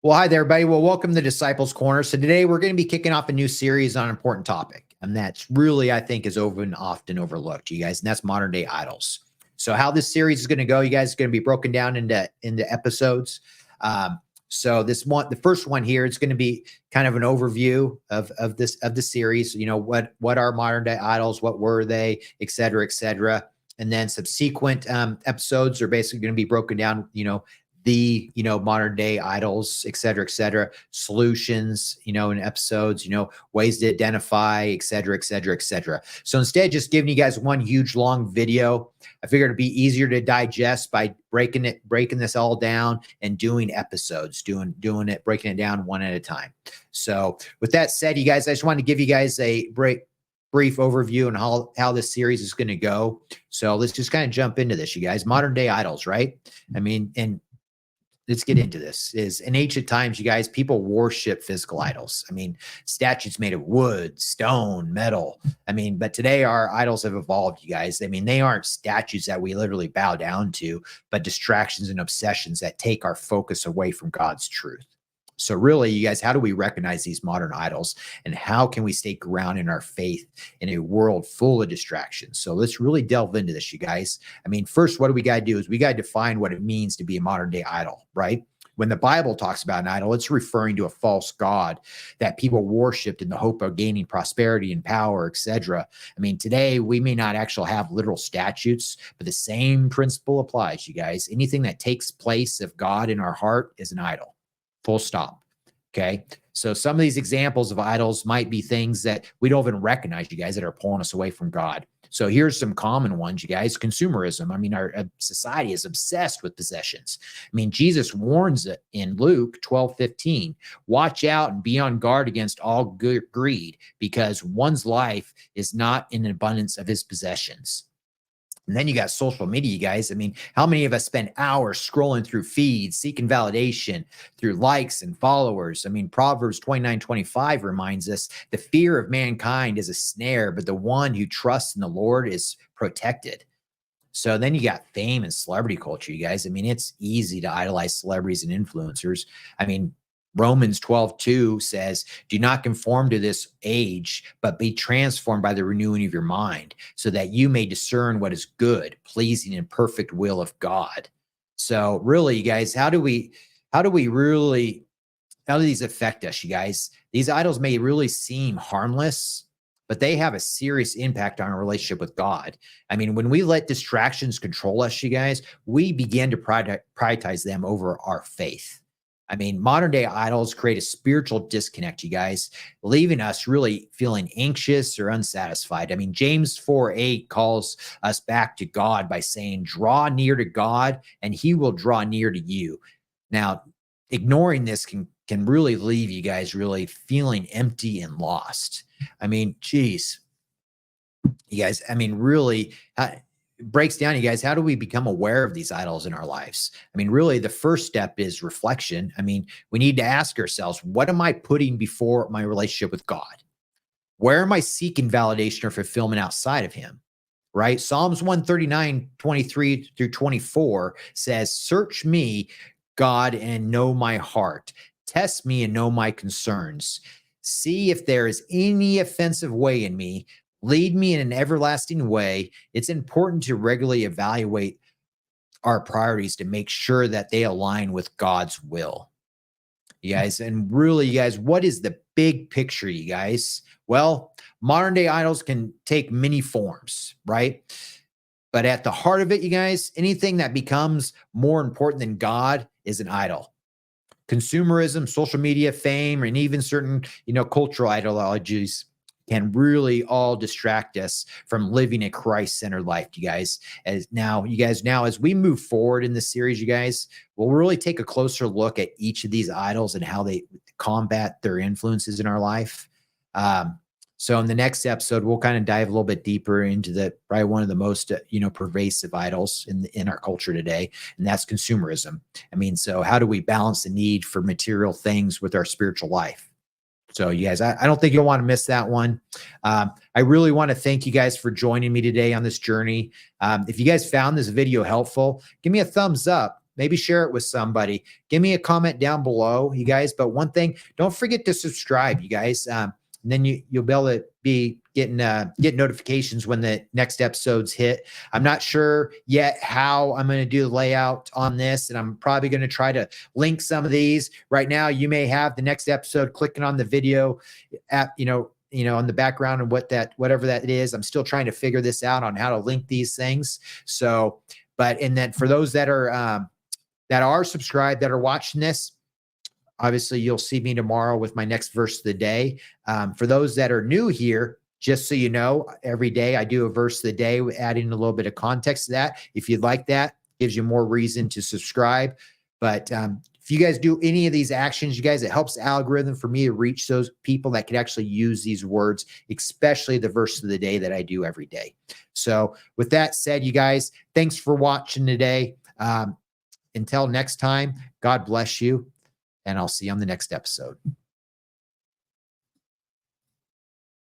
Well, hi there, everybody. Well, welcome to Disciples Corner. So today we're going to be kicking off a new series on an important topic, and that's really, I think, is often overlooked, you guys, and that's modern day idols. So how this series is going to go, you guys, is going to be broken down into episodes. So the first one here, it's going to be kind of an overview of the series. You know, what are modern day idols? What were they, et cetera, et cetera. And then subsequent episodes are basically going to be broken down, modern day idols, et cetera, solutions, in episodes, ways to identify, et cetera, et cetera, et cetera. So instead of just giving you guys one huge long video, I figured it'd be easier to digest by breaking this all down and doing episodes, breaking it down one at a time. So with that said, you guys, I just wanted to give you guys a brief overview on how this series is going to go. So let's just kind of jump into this, you guys. Modern day idols, right? I mean, and let's get into this. Is in ancient times, you guys, people worship physical idols. I mean, statues made of wood, stone, metal. I mean, but today our idols have evolved, you guys. I mean, they aren't statues that we literally bow down to, but distractions and obsessions that take our focus away from God's truth. So really, you guys, how do we recognize these modern idols, and how can we stay grounded in our faith in a world full of distractions? So let's really delve into this, you guys. I mean, first, what do we got to do is we got to define what it means to be a modern day idol, right? When the Bible talks about an idol, it's referring to a false god that people worshiped in the hope of gaining prosperity and power, etc. I mean, today we may not actually have literal statues, but the same principle applies, you guys. Anything that takes place of God in our heart is an idol. Full stop. Okay. So some of these examples of idols might be things that we don't even recognize, you guys, that are pulling us away from God. So here's some common ones, you guys. Consumerism. I mean, our society is obsessed with possessions. I mean, Jesus warns it in Luke 12:15. Watch out and be on guard against all greed, because one's life is not in abundance of his possessions. And then you got social media, you guys. I mean, how many of us spend hours scrolling through feeds, seeking validation through likes and followers? I mean, Proverbs 29:25 reminds us the fear of mankind is a snare, but the one who trusts in the Lord is protected. So then you got fame and celebrity culture, you guys. I mean, it's easy to idolize celebrities and influencers. I mean, Romans 12:2 says, do not conform to this age, but be transformed by the renewing of your mind, so that you may discern what is good, pleasing, and perfect will of God. So really, you guys, how do these affect us, you guys? These idols may really seem harmless, but they have a serious impact on our relationship with God. I mean, when we let distractions control us, you guys, we begin to prioritize them over our faith. I mean, modern day idols create a spiritual disconnect, you guys, leaving us really feeling anxious or unsatisfied. I mean, James 4:8 calls us back to God by saying, draw near to God and he will draw near to you. Now, ignoring this can really leave you guys really feeling empty and lost. I mean, geez, you guys, I mean, really, breaks down, you guys, how do we become aware of these idols in our lives? I mean, really, the first step is reflection. I mean, we need to ask ourselves, what am I putting before my relationship with God? Where am I seeking validation or fulfillment outside of him? Right? Psalms 139:23-24 says, search me, God, and know my heart. Test me and know my concerns. See if there is any offensive way in me. Lead me in an everlasting way. It's important to regularly evaluate our priorities to make sure that they align with God's will. You guys, and really, you guys, what is the big picture, you guys? Well, modern day idols can take many forms, right? But at the heart of it, you guys, anything that becomes more important than God is an idol. Consumerism, social media, fame, and even certain, cultural ideologies can really all distract us from living a Christ-centered life, you guys. As we move forward in this series, you guys, we'll really take a closer look at each of these idols and how they combat their influences in our life. So in the next episode, we'll kind of dive a little bit deeper into probably one of the most, pervasive idols in our culture today, and that's consumerism. I mean, so how do we balance the need for material things with our spiritual life? So you guys, I don't think you'll want to miss that one. I really want to thank you guys for joining me today on this journey. If you guys found this video helpful, give me a thumbs up. maybe share it with somebody. Give me a comment down below, you guys. But one thing, don't forget to subscribe, you guys. And then you'll be able to be getting get notifications when the next episodes hit. I'm not sure yet how I'm going to do the layout on this, and I'm probably going to try to link some of these. Right now, you may have the next episode clicking on the video app, on the background and whatever that is. I'm still trying to figure this out on how to link these things. So, and then for those that are subscribed, that are watching this, obviously, you'll see me tomorrow with my next verse of the day. For those that are new here, just so you know, every day I do a verse of the day, adding a little bit of context to that. If you'd like that, gives you more reason to subscribe. But if you guys do any of these actions, you guys, it helps the algorithm for me to reach those people that could actually use these words, especially the verse of the day that I do every day. So with that said, you guys, thanks for watching today. Until next time, God bless you. And I'll see you on the next episode.